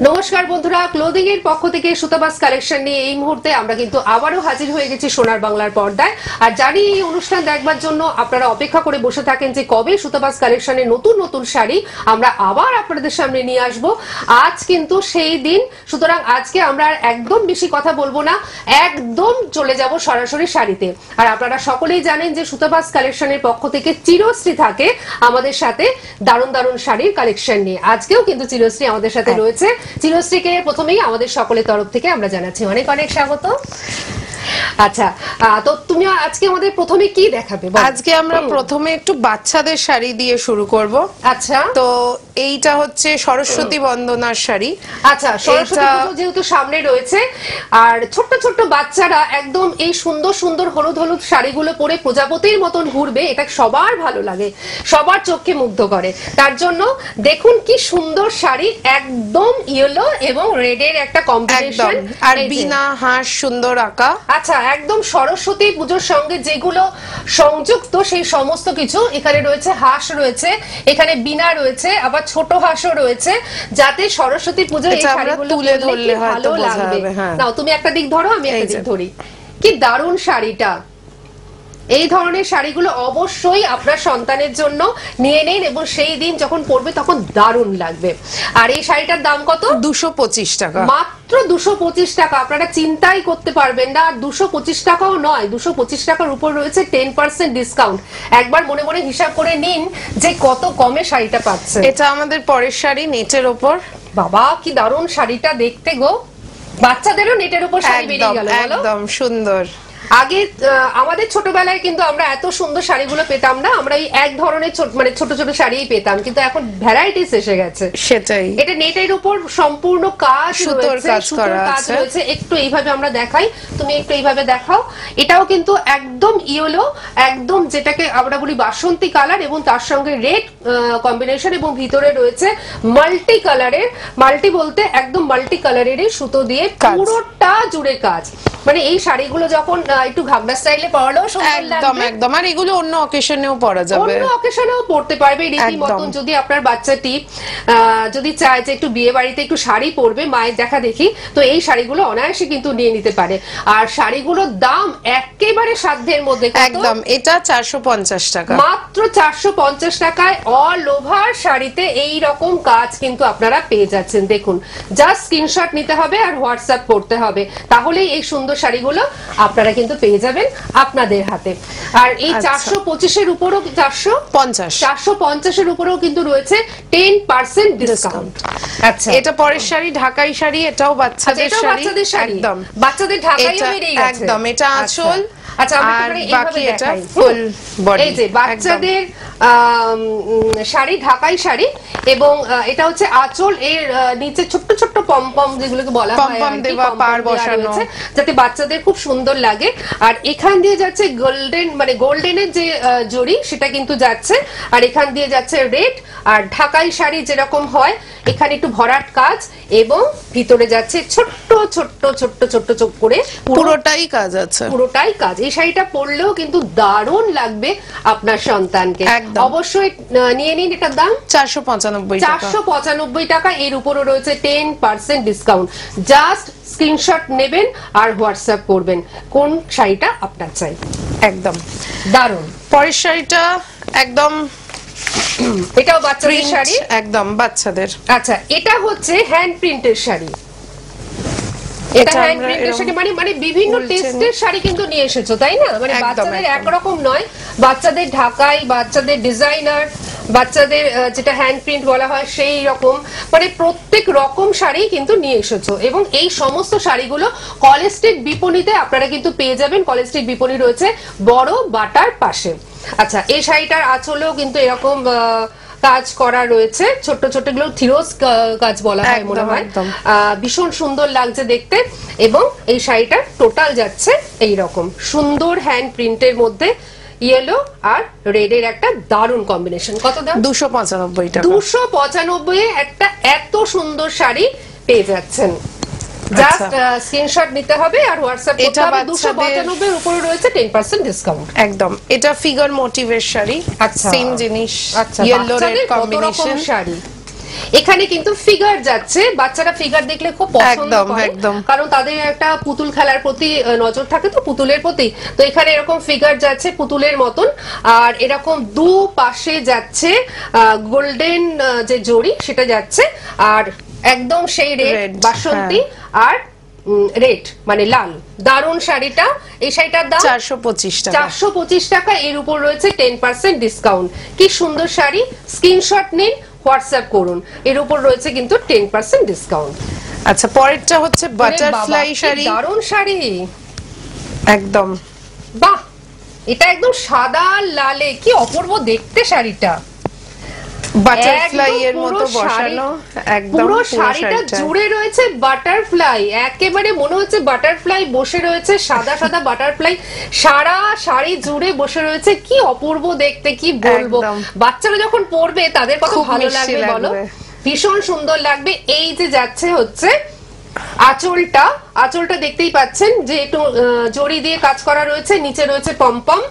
নমস্কার বন্ধুরা, ক্লোদিং এর পক্ষ থেকে সুতাবাস কালেকশন নিয়ে এই মুহূর্তে আমরা কিন্তু আবারও হাজির হয়ে গেছি সোনার বাংলার পর্দায়। আর জানি এই অনুষ্ঠান দেখবার জন্য আপনারা অপেক্ষা করে বসে থাকেন যে কবে সুতাবাস কালেকশনের নতুন নতুন শাড়ি আমরা আবার আপনাদের সামনে নিয়ে আসব। আজ কিন্তু সেই দিন, সুতরাং আজকে আমরা একদম বেশি কথা বলবো না, একদম চলে যাব সরাসরি শাড়িতে। আর আপনারা সকলেই জানেন যে সুতাবাস কালেকশনের পক্ষ থেকে চিরশ্রী থাকে আমাদের সাথে দারুণ দারুণ শাড়ির কালেকশন নিয়ে। আজকেও কিন্তু চিরশ্রী আমাদের সাথে রয়েছে। চিরশ্রীকে প্রথমেই আমাদের সকলের তরফ থেকে আমরা জানাচ্ছি অনেক অনেক স্বাগত। আচ্ছা, তো তুমি আজকে আমাদের প্রথমে কি দেখাবে? আজকে আমরা প্রথমে একটু বাচ্চাদের শাড়ি দিয়ে শুরু করব। আচ্ছা, তো এইটা হচ্ছে সরস্বতী বন্দনার শাড়ি। আচ্ছা, সরস্বতী পুজো যেহেতু সামনে রয়েছে, আর ছোট্ট ছোট্ট বাচ্চারা একদম এই সুন্দর সুন্দর হলুদ হলুদ শাড়িগুলো পরে প্রজাপতির মতন ঘুরবে, এটা সবার ভালো লাগে, সবার চোখকে মুগ্ধ করে। তার জন্য দেখুন কি সুন্দর শাড়ি, একদম ইয়েলো এবং রেডের একটা কম্বিনেশন, আর বিনা হাঁস সুন্দর আঁকা। আচ্ছা, একদম সরস্বতী পুজোর সঙ্গে যেগুলো সংযুক্ত সেই সমস্ত কিছু এখানে রয়েছে। হাঁস রয়েছে, এখানে বিনা রয়েছে, আবার ছোট হাঁসও রয়েছে, যাতে সরস্বতী পুজোয় এই শাড়িগুলো তুলে ধরলে ভালো লাগবে। নাও তুমি একটা দিক ধরো, আমি একটা দিক ধরি। কি দারুণ শাড়িটা! এই ধরনের শাড়িগুলো অবশ্যই আপনার সন্তানের জন্য নিয়ে নিন এবং সেই দিন যখন পরবে তখন দারুণ লাগবে। আর এই শাড়িটার দাম কত? 225 টাকা, মাত্র 225 টাকা। আপনারা চিন্তাই করতে পারবেন না। আর 225 টাকাও নয়, 225 টাকার উপর রয়েছে 10% ডিসকাউন্ট। একবার মনে মনে হিসাব করে নিন যে কত কমে শাড়িটা পাচ্ছে। এটা আমাদের পরের শাড়ি, নেটের উপর। বাবা কি দারুণ শাড়িটা দেখতে গো! বাচ্চাদেরও নেটের উপর শাড়ি বেরিয়ে গেল, একদম সুন্দর। আগে আমাদের ছোটবেলায় কিন্তু আমরা এত সুন্দর শাড়িগুলো পেতাম না, আমরা এই এক ধরনের মানে ছোট ছোট শাড়িই পেতাম, কিন্তু এখন ভ্যারাইটিস এসে গেছে। সেটাই, এটা নেটের উপর সম্পূর্ণ কাজ, সুতোর কাজ করা আছে। একটু এইভাবে আমরা দেখাই, তুমি একটু এইভাবে দেখাও। এটাও কিন্তু একদম ইয়েলো, একদম যেটাকে আমরা বলি বাসন্তী কালার, এবং তার সঙ্গে রেড কম্বিনেশন, এবং ভিতরে রয়েছে মাল্টি কালারের, মাল্টি বলতে একদম মাল্টি কালারেরই সুতো দিয়ে পুরোটা জুড়ে কাজ। মানে এই শাড়িগুলো যখন একটু ঘাগরা স্টাইলে পরালেও সুন্দর লাগবে। একদম একদম। আর এগুলো অন্য অকেশনেও পরা যাবে, অন্য অকেশনেও পরতে পারবে রীতিমতন। যদি আপনার বাচ্চাটি যদি চায় যে একটু বিয়ে বাড়িতে একটু শাড়ি পরবে মায়ের দেখা দেখি, তো এই শাড়িগুলো অনায়াসে কিন্তু নিয়ে নিতে পারে। আর শাড়িগুলোর দাম একেবারে সাধ্যের মধ্যে। একদম, এটা 450 টাকা, মাত্র 450 টাকায় অল ওভার শাড়িতে এই রকম কাজ কিন্তু আপনারা পেয়ে যাচ্ছেন। দেখুন, জাস্ট স্ক্রিনশট নিতে হবে আর হোয়াটসঅ্যাপ করতে হবে, তাহলেই এই সুন্দর শাড়িগুলো আপনারা কিন্তু পেয়ে যাবেন আপনাদের হাতে। আর এই 425 এর উপরও 450 এর উপরেও কিন্তু রয়েছে 10% ডিসকাউন্ট। আচ্ছা, এটা পরের শাড়ি, ঢাকাই শাড়ি। এটাও বাচ্চাদের শাড়ি, একদম বাচ্চাদের ঢাকাইও বেরিয়ে গেছে। একদম, এটা আঁচল। আচ্ছা, আর বাকি এটা ফুল বডি। এই যে বাচ্চাদের শাড়ি, ঢাকাই শাড়ি, এবং এটা হচ্ছে আঁচল, এর নিচে ছোট্ট ছোট্ট পমপম যেগুলোকে বলা হয়, পমপম দেওয়া, পার বসানো, যাতে বাচ্চাদের খুব সুন্দর লাগে। আর এখান দিয়ে যাচ্ছে গোল্ডেন, মানে গোল্ডেনের যে জড়ি সেটা কিন্তু যাচ্ছে, আর এখান দিয়ে যাচ্ছে রেড। আর ঢাকাই শাড়ি যেরকম হয়, এখানে একটু ভরাট কাজ, এবং ভিতরে যাচ্ছে ছোট্ট ছোট্ট ছোট্ট ছোট্ট চোখ করে পুরোটাই কাজ আছে, পুরোটাই কাজ। এই শাড়িটা পরলেও কিন্তু দারুণ লাগবে আপনার সন্তানকে। অবশ্যই নিয়ে নিন। এটার দাম 495 টাকা। এর উপরও রয়েছে 10% ডিসকাউন্ট। জাস্ট স্ক্রিনশট নেবেন আর হোয়াটসঅ্যাপ করবেন কোন শাড়িটা আপনার চাই। একদম দারুণ। পরের শাড়িটা একদম, এটাও বাচ্চাদের শাড়ি, একদম বাচ্চাদের। আচ্ছা, এটা হচ্ছে হ্যান্ড প্রিন্টের শাড়ি। এটা হ্যান্ড প্রিন্টের শাড়ি, মানে বিভিন্ন টেস্টের শাড়ি কিন্তু নিয়ে এসেছো, তাই না? মানে বাচ্চাদের একরকম নয়, বাচ্চাদের ঢাকাই, বাচ্চাদের ডিজাইনার, বাচ্চাদের যেটা হ্যান্ড প্রিন্ট বলা হয় সেই রকম, মানে প্রত্যেক রকম শাড়ি কিন্তু নিয়ে এসেছো। এবং এই সমস্ত শাড়িগুলো কলেজ স্ট্রিট বিপণীতে আপনারা কিন্তু পেয়ে যাবেন। কলেজ স্ট্রিট বিপণী রয়েছে বড় বাটার পাশে। আচ্ছা, এই শাড়িটার আঁচলেও কিন্তু এরকম কাজ করা রয়েছে, ছোট ছোট গুলো থিরোজ কাজ বলা হয় মনে হয়। ভীষণ সুন্দর লাগছে দেখতে। এবং এই শাড়িটা টোটাল যাচ্ছে এই রকম সুন্দর হ্যান্ড প্রিন্টের মধ্যে, ইয়েলো আর রেড এর একটা দারুণ কম্বিনেশন। কত দাম? 295 টাকা। 295 এ একটা এত সুন্দর শাড়ি পেয়ে যাচ্ছেন। জাস্ট স্ক্রিনশট নিতে হবে আর হোয়াটসঅ্যাপ করতে হবে। 295 এর উপরে রয়েছে 10% ডিসকাউন্ট। একদম, এটা ফিগার মোটিভের শাড়ি। আচ্ছা, সেম জিনিস, আচ্ছা, ইয়েলো রেড কম্বিনেশন শাড়ি। এখানে কিন্তু ফিগার যাচ্ছে, বাচ্চারা ফিগার দেখলে খুব পছন্দ করে, কারণ তাদের একটা পুতুল খেলার প্রতি নজর থাকে তো, পুতুলের প্রতি। তো এখানে এরকম ফিগার যাচ্ছে পুতুলের মতন, আর এরকম দু পাশে যাচ্ছে গোল্ডেন যে জড়ি সেটা যাচ্ছে, আর একদম সেই রেড বাসন্তী আর রেড মানে লাল। দারুন শাড়িটা, এই শাড়িটার দাম 425 টাকা। 425 টাকা। এর উপর রয়েছে 10% ডিসকাউন্ট। কি সুন্দর শাড়ি, স্ক্রিনশট নিন, হোয়াটসঅ্যাপ করুন। এর উপর রয়েছে কিন্তু 10% ডিসকাউন্ট। আচ্ছা, পরেরটা হচ্ছে বাটারফ্লাই শাড়ি। দারুন শাড়ি একদম, বাহ, এটা একদম সাদা লালে, কি অপূর্ব দেখতে শাড়িটা। বাটারফ্লাই এর মতো বসানো, একদম পুরো শাড়িটা জুড়ে রয়েছে বাটারফ্লাই, একেবারে মনে হচ্ছে বাটারফ্লাই বসে রয়েছে, সাদা সাদা বাটারফ্লাই সারা শাড়ি জুড়ে বসে রয়েছে। কি অপূর্ব দেখতে, কি বলবো। বাচ্চারা যখন পরবে তাদের কত ভালো লাগবে বলো, ভীষণ সুন্দর লাগবে। এই যে যাচ্ছে হচ্ছে আঁচলটা দেখতেই পাচ্ছেন যে একটু জড়ি দিয়ে কাজ করা রয়েছে, নিচে রয়েছে পমপম,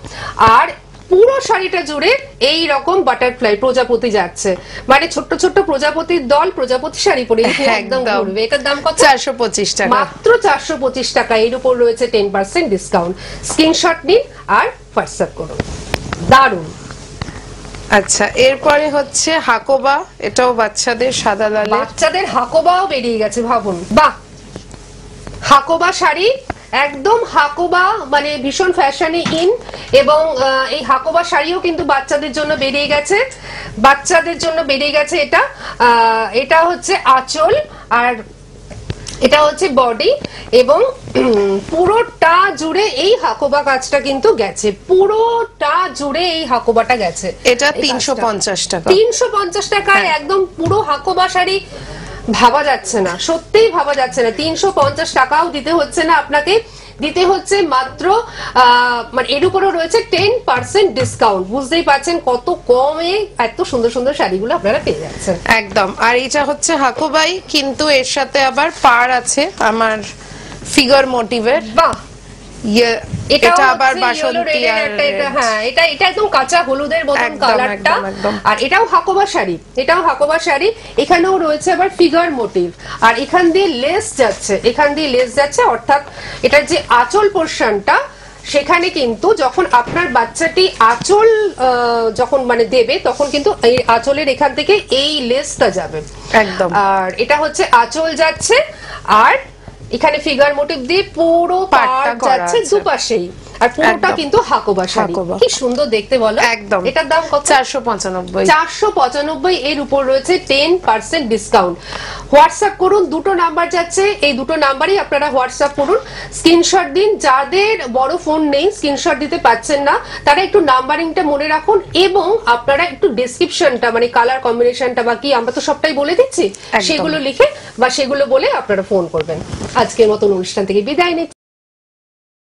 আর পুরো শাড়িটা জুড়ে এই রকম বাটারফ্লাই প্রজাপতি যাচ্ছে, মানে ছোট্ট ছোট্ট প্রজাপতির দল প্রজাপতি শাড়ি পরে একদম ঘুরবে। এটার দাম কত? 425 টাকা, মাত্র 425 টাকা। এর উপর রয়েছে 10% ডিসকাউন্ট। স্ক্রিনশট নিন আর হোয়াটসঅ্যাপ করুন। দারুন। আচ্ছা, এরপরে হচ্ছে হাকোবা, এটাও বাচ্চাদের সাদা লালে। বাচ্চাদের হাকোবাও বেরিয়ে গেছে, ভাবুন। বাহ, হাকোবা শাড়ি, একদম হাকোবা মানে ভীষণ ফ্যাশনে ইন, এবং এই হাকোবা শাড়িও কিন্তু বাচ্চাদের জন্য বেরিয়ে গেছে, এটা হচ্ছে আঁচল, আর এটা হচ্ছে বডি, এবং পুরোটা জুড়ে এই হাকোবা কাজটা কিন্তু গেছে, পুরোটা জুড়ে এই হাকোবাটা গেছে। এটা 350 টাকা। 350 টাকায় একদম পুরো হাকোবা শাড়ি ভাবা যাচ্ছে না, সত্যিই ভাবা যাচ্ছে না। 350 টাকাও দিতে হচ্ছে না আপনাকে, দিতে হচ্ছে মাত্র মানে এর উপরও রয়েছে 10% ডিসকাউন্ট। বুঝতেই পারছেন কত কমে এত সুন্দর সুন্দর শাড়িগুলো আপনারা পেয়ে যাচ্ছেন। একদম। আর এটা হচ্ছে হাকোবাই, কিন্তু এর সাথে আবার পার আছে আমার ফিগার মোটিভের। বাহ, এটা আবার বাসন্তী, আর হ্যাঁ এটা একদম কাঁচা হলুদের মতন কালারটা, আর এটাও হাকোবা শাড়ি, এখানেও রয়েছে আবার ফিগার মোটিভ, আর এখান দিয়ে লেস যাচ্ছে, অর্থাৎ এটার যে আঁচল পোরশনটা সেখানে কিন্তু যখন আপনার বাচ্চাটি আঁচল যখন মানে দেবে তখন কিন্তু এই আঁচলের এখান থেকে এই লেসটা যাবে একদম। আর এটা হচ্ছে আঁচল যাচ্ছে, আর এখানে ফিগার মোটিভ দিয়ে পুরো পাড় যাচ্ছে দুপাশেই, আর পুরোটা কিন্তু হাকোবা শাড়ি। কি সুন্দর দেখতে বলো। একদম। এটার দাম কত? 495। 495। এর উপর রয়েছে 10% ডিসকাউন্ট। হোয়াটসঅ্যাপ করুন, দুটো নাম্বার যাচ্ছে, এই দুটো নাম্বারই আপনারা হোয়াটসঅ্যাপ করুন, স্ক্রিনশট দিন। যাদের বড় ফোন নেই, স্ক্রিনশট দিতে পাচ্ছেন না, তারা একটু নাম্বারিংটা মনে রাখুন, এবং আপনারা একটু ডেসক্রিপশনটা মানে কালার কম্বিনেশনটা বা কি আমরা তো সবটাই বলে দিচ্ছি, সেগুলো লিখে বা সেগুলো বলে আপনারা ফোন করবেন। আজকের মতন অনুষ্ঠান থেকে বিদায় নিচ্ছি।